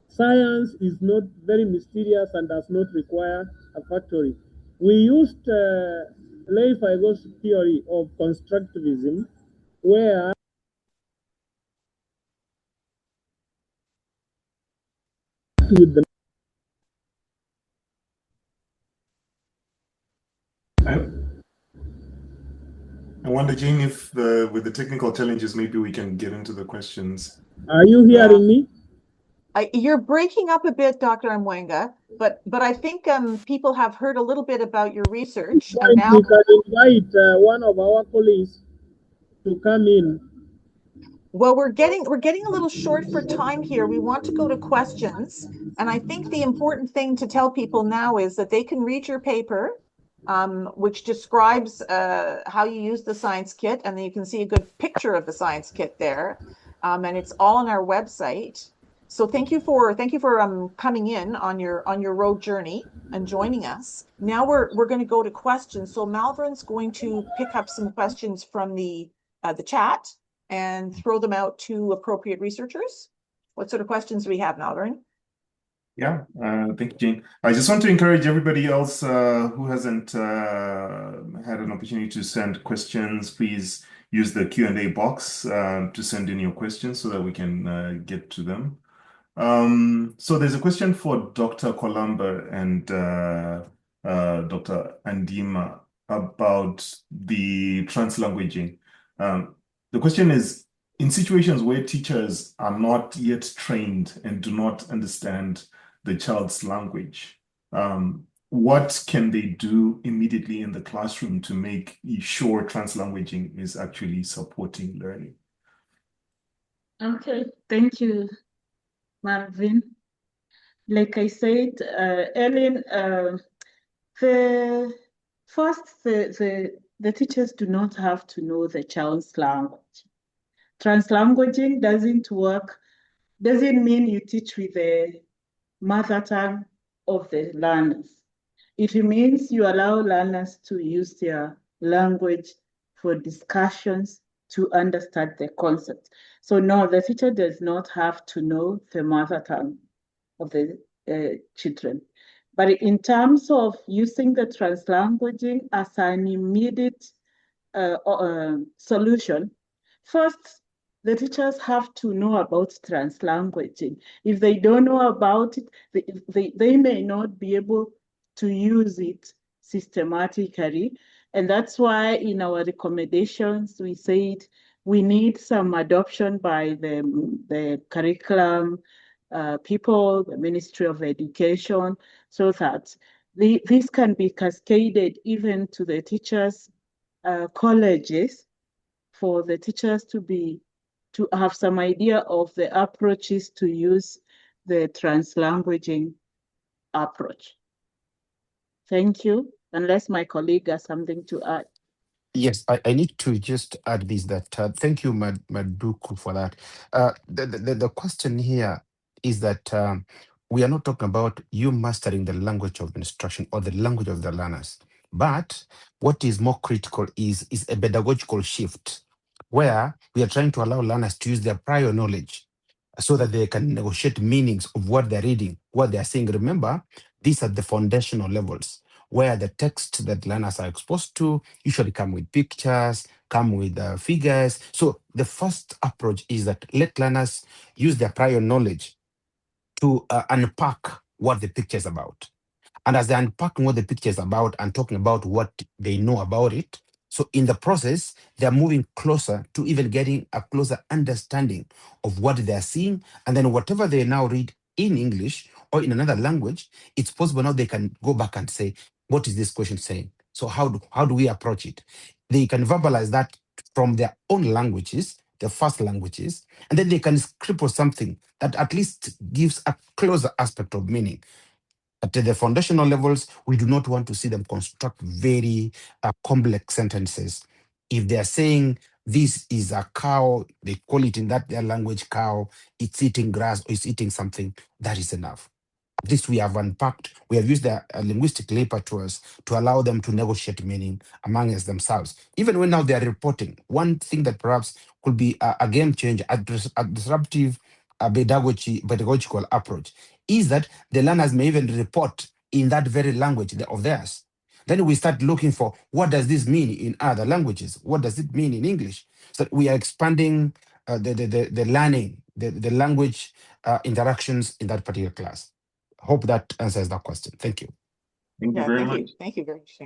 science is not very mysterious and does not require a factory. We used Levi-Strauss theory of constructivism, where with the I wonder, Jane, if with the technical challenges, maybe we can get into the questions. Are you hearing me? You're breaking up a bit, Dr. Mwenga, but I think people have heard a little bit about your research, and now we can invite one of our colleagues to come in. Well, we're getting a little short for time here. We want to go to questions, and I think the important thing to tell people now is that they can read your paper, which describes how you use the science kit, and then you can see a good picture of the science kit there, and it's all on our website. So thank you for coming in on your road journey and joining us. Now we're going to go to questions. So Malvern's going to pick up some questions from the chat and throw them out to appropriate researchers. What sort of questions do we have, Malvern? Yeah, thank you, Jane. I just want to encourage everybody else who hasn't had an opportunity to send questions. Please use the Q&A box to send in your questions so that we can get to them. So there's a question for Dr. Colomba and Dr. Andima about the translanguaging. The question is, in situations where teachers are not yet trained and do not understand the child's language, what can they do immediately in the classroom to make sure translanguaging is actually supporting learning? Okay, thank you, Marvin. Like I said, Ellen, the teachers do not have to know the child's language. Translanguaging doesn't mean you teach with the mother tongue of the learners. It means you allow learners to use their language for discussions to understand the concept. So no, the teacher does not have to know the mother tongue of the children. But in terms of using the translanguaging as an immediate solution, first, the teachers have to know about translanguaging. If they don't know about it, they may not be able to use it systematically. And that's why in our recommendations, we said we need some adoption by the curriculum people, the Ministry of Education, so that this can be cascaded even to the teachers' colleges for the teachers to have some idea of the approaches to use the translanguaging approach. Thank you. Unless my colleague has something to add. Yes, I need to just add this that thank you, Maduku, for that. The question here is that we are not talking about you mastering the language of instruction or the language of the learners, but what is more critical is a pedagogical shift where we are trying to allow learners to use their prior knowledge so that they can negotiate meanings of what they're reading, what they're saying. Remember, these are the foundational levels where the text that learners are exposed to usually come with pictures, come with figures. So the first approach is that let learners use their prior knowledge to unpack what the picture is about. And as they're unpacking what the picture is about and talking about what they know about it, so in the process, they're moving closer to even getting a closer understanding of what they're seeing. And then whatever they now read in English or in another language, it's possible now they can go back and say, what is this question saying? So how do we approach it? They can verbalize that from their own languages, their first languages, and then they can scribble something that at least gives a closer aspect of meaning. At the foundational levels, we do not want to see them construct very complex sentences. If they are saying this is a cow, they call it in their language cow, it's eating grass or it's eating something, that is enough. At least we have unpacked, we have used the linguistic repertoires to allow them to negotiate meaning among themselves. Even when now they are reporting, one thing that perhaps could be a game changer, a disruptive pedagogical approach is that the learners may even report in that very language of theirs. Then we start looking for what does this mean in other languages? What does it mean in English? So we are expanding the learning, the language interactions in that particular class. Hope that answers that question. Thank you. Thank you very much. Thank you very much.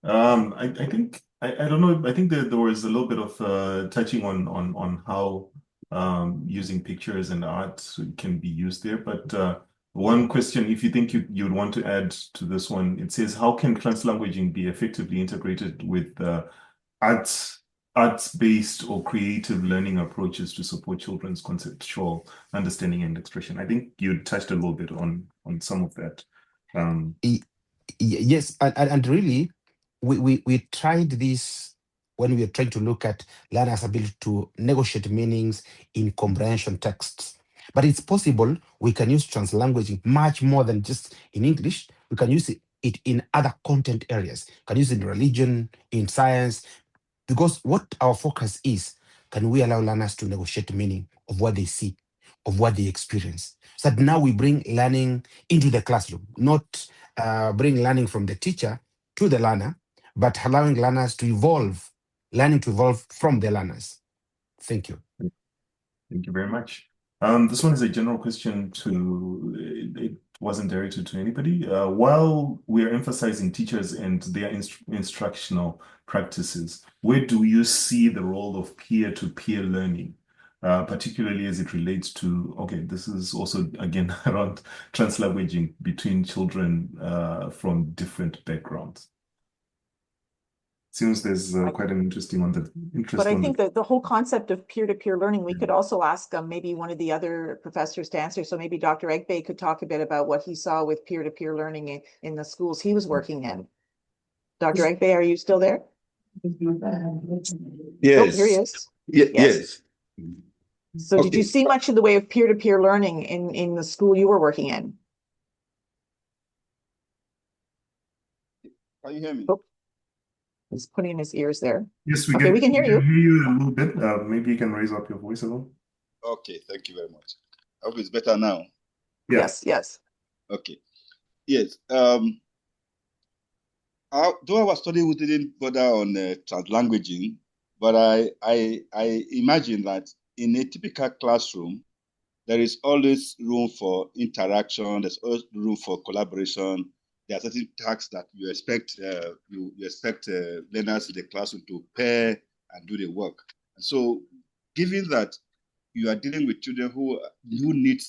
I think I don't know. I think that there was a little bit of touching on how using pictures and art can be used there. But one question, if you think you'd want to add to this one, it says, how can translanguaging be effectively integrated with arts-based or creative learning approaches to support children's conceptual understanding and expression? I think you touched a little bit on some of that. Yes, and really, we tried this when we were trying to look at learners' ability to negotiate meanings in comprehension texts. But it's possible we can use translanguaging much more than just in English. We can use it in other content areas. We can use it in religion, in science, because what our focus is, can we allow learners to negotiate meaning of what they see, of what they experience? So that now we bring learning into the classroom, not bring learning from the teacher to the learner, but allowing learners to evolve, learning to evolve from the learners. Thank you. Thank you very much. This one is a general question to wasn't directed to anybody. While we're emphasizing teachers and their instructional practices, where do you see the role of peer-to-peer learning, particularly as it relates to, okay, this is also, again, around translanguaging between children from different backgrounds? Seems there's quite an interesting one. But I think that the whole concept of peer-to-peer learning, we could also ask maybe one of the other professors to answer. So maybe Dr. Egbe could talk a bit about what he saw with peer-to-peer learning in the schools he was working in. Dr. Egbe, are you still there? Yes. Oh, here he is. Yes. So did you see much in the way of peer-to-peer learning in the school you were working in? Can you hear me? Oh. He's putting in his ears there. Yes, we we can hear you. Hear you a little bit. Maybe you can raise up your voice a little. Okay, thank you very much. I hope it's better now. Yes. Okay. Yes. Though our study we didn't bother on translanguaging, but I imagine that in a typical classroom, there is always room for interaction. There's always room for collaboration. There are certain tasks that you expect learners in the classroom to pair and do the work. And so, given that you are dealing with children who need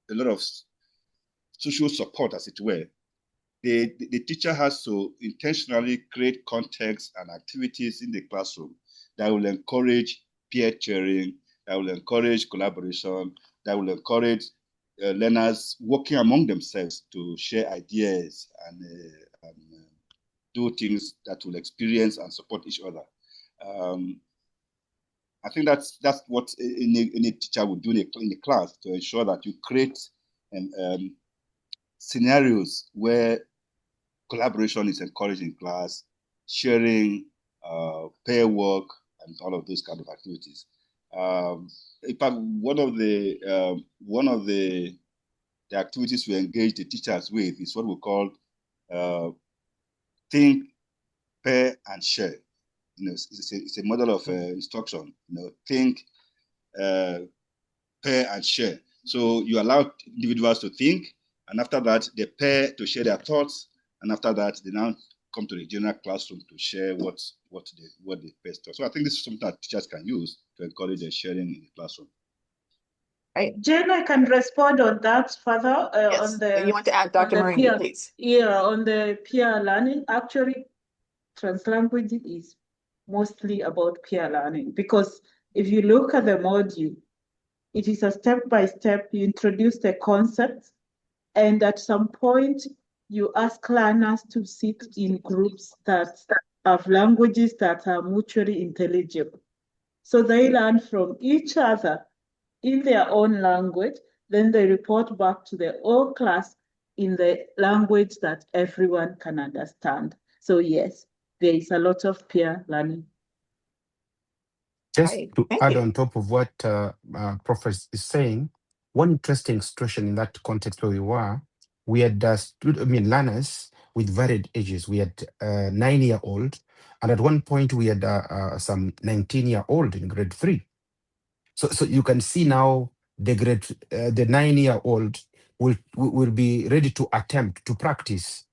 a lot of social support, as it were, the teacher has to intentionally create context and activities in the classroom that will encourage peer sharing, that will encourage collaboration, that will encourage learners working among themselves to share ideas and do things that will experience and support each other. I think that's what any teacher would do in a class to ensure that you create scenarios where collaboration is encouraged in class, sharing, pair work, and all of those kind of activities. In fact, one of the activities we engage the teachers with is what we call think, pair, and share. It's a model of instruction. Think, pair, and share. So you allow individuals to think, and after that, they pair to share their thoughts, and after that, they now come to the general classroom to share what they best taught. So I think this is something that teachers can use to encourage their sharing in the classroom. Right. Jen, I can respond on that further. Yes. On the, you want to add, Dr. Muriungi, please? Yeah, on the peer learning, actually, translanguaging is mostly about peer learning, because if you look at the module, it is a step-by-step. You introduce the concept, and at some point, you ask learners to sit in groups that have languages that are mutually intelligible. So they learn from each other in their own language, then they report back to the whole class in the language that everyone can understand. So yes, there is a lot of peer learning. Just to add on top of what Professor is saying, one interesting situation in that context where we had learners with varied ages. We had 9-year-old, and at one point we had some 19-year-old in grade 3. So you can see now the 9-year-old will be ready to attempt to practice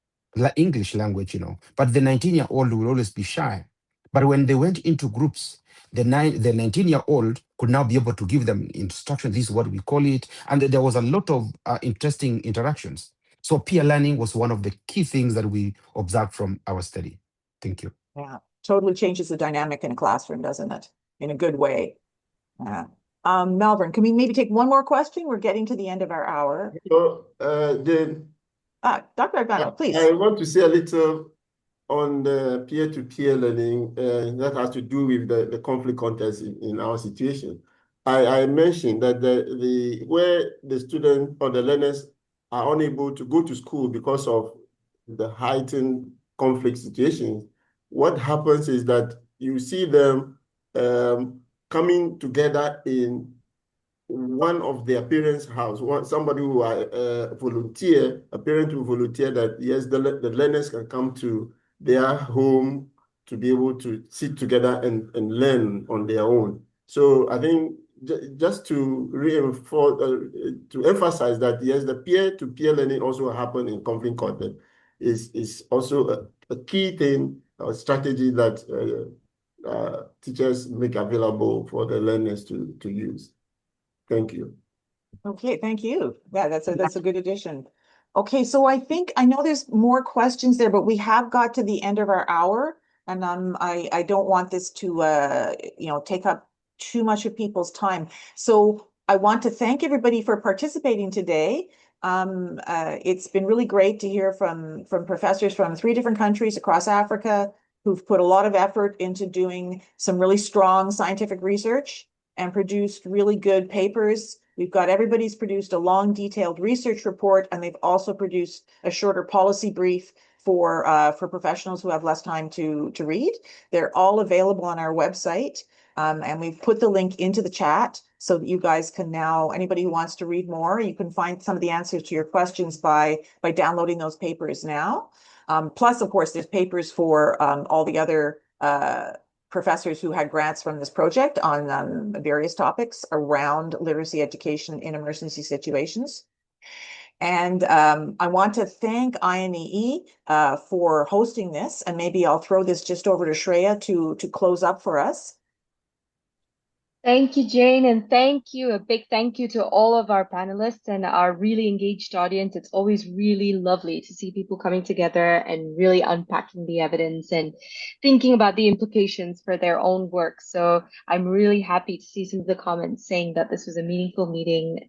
English language, but the 19-year-old will always be shy. But when they went into groups, the 19-year-old could now be able to give them instruction. This is what we call it. And there was a lot of interesting interactions. So peer learning was one of the key things that we observed from our study. Thank you. Yeah, totally changes the dynamic in a classroom, doesn't it? In a good way. Yeah. Melbourne, can we maybe take one more question? We're getting to the end of our hour. So, Dr. Albano, please. I want to say a little on the peer-to-peer learning that has to do with the conflict context in our situation. I mentioned that where the student or the learners are unable to go to school because of the heightened conflict situation, what happens is that you see them coming together in one of their parents' house, somebody who volunteer, a parent who volunteer that yes, the learners can come to their home to be able to sit together and learn on their own. So I think just to reinforce, to emphasize that yes, the peer-to-peer learning also happen in conflict content is also a key thing or strategy that teachers make available for the learners to use. Thank you. Okay, thank you. Yeah, that's a good addition. Okay, so I know there's more questions there, but we have got to the end of our hour, and I don't want this to take up too much of people's time. So I want to thank everybody for participating today. It's been really great to hear from professors from 3 different countries across Africa who've put a lot of effort into doing some really strong scientific research and produced really good papers. Everybody's produced a long, detailed research report, and they've also produced a shorter policy brief for professionals who have less time to read. They're all available on our website, and we've put the link into the chat so that you guys can now, anybody who wants to read more, you can find some of the answers to your questions by downloading those papers now. Plus, of course, there's papers for all the other professors who had grants from this project on various topics around literacy education in emergency situations. And I want to thank INEE for hosting this, and maybe I'll throw this just over to Shreya to close up for us. Thank you, Jane, and a big thank you to all of our panelists and our really engaged audience. It's always really lovely to see people coming together and really unpacking the evidence and thinking about the implications for their own work. So I'm really happy to see some of the comments saying that this was a meaningful meeting.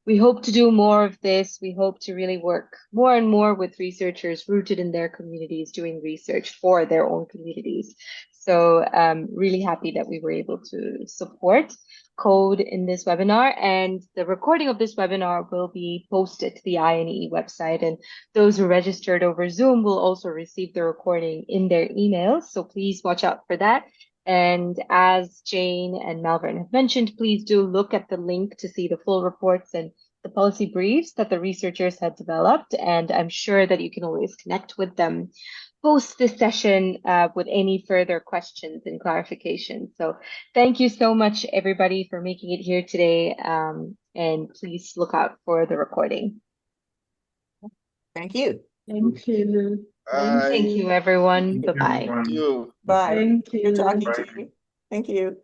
We hope to do more of this. We hope to really work more and more with researchers rooted in their communities, doing research for their own communities. So really happy that we were able to support CODE in this webinar, and the recording of this webinar will be posted to the INEE website, and those who registered over Zoom will also receive the recording in their emails. So please watch out for that. And as Jane and Malvern have mentioned, please do look at the link to see the full reports and the policy briefs that the researchers had developed. And I'm sure that you can always connect with them post this session with any further questions and clarifications. So thank you so much, everybody, for making it here today. And please look out for the recording. Thank you. Thank you. Bye. Thank you, everyone. Bye-bye. Thank you. Bye. Thank you. Good talking to you. Thank you.